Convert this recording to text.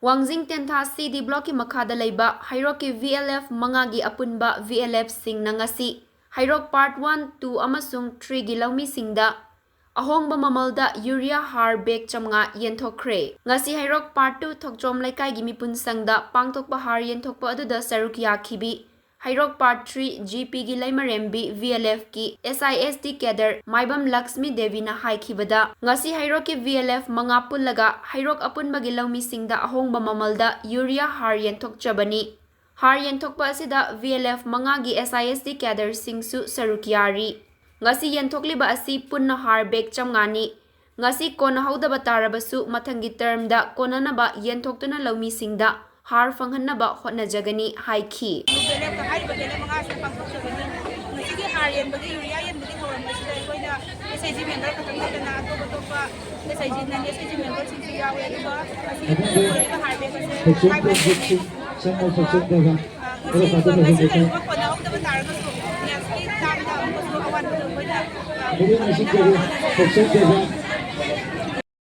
Wangjing Tentha CD Block ki makhada laiba Hairok ki VLF mangagi apunba VLF sing na ngasi Hairok Part 1, 2 amasung 3 gi Loumee singda Ahongba Mamalda Urea Haar bag chamnga Yenthokkhre ngasi Hairok Part 2 thokchom laikai gi mipun sangda pangthokpa Haar Yenthokpa aduda saruk yakhibi Hairok Part 3 GP gi Laimarembi VLF ki SISD Kedar Maibam Lakshmi Devi na haikhibada ngasi Hairok ki VLF manga pullaga Hairok apunba gi Loumee singda Ahongba Mamalda Urea Haar Yenthokchabani Haar Yenthokpa asida VLF manga gi SISD Kedar singsu saruk yari ngasi Yenthokliba asi punna Haar bag chamngani ngasi kona haudaba tarabasu mathangi termda konanaba Yenthoktuna Loumee singda Haar fanghanaba hotnajagani haikhi Haar yenbagi urea yenbagi thoramsida aikoina SIG member khatangdana atopa SIG nan SIG member singsi yawe aduba asi Haar bag ase some of the dega ngasi kaiba kona haudaba tarabasu ngasi tamda musu awan aikoina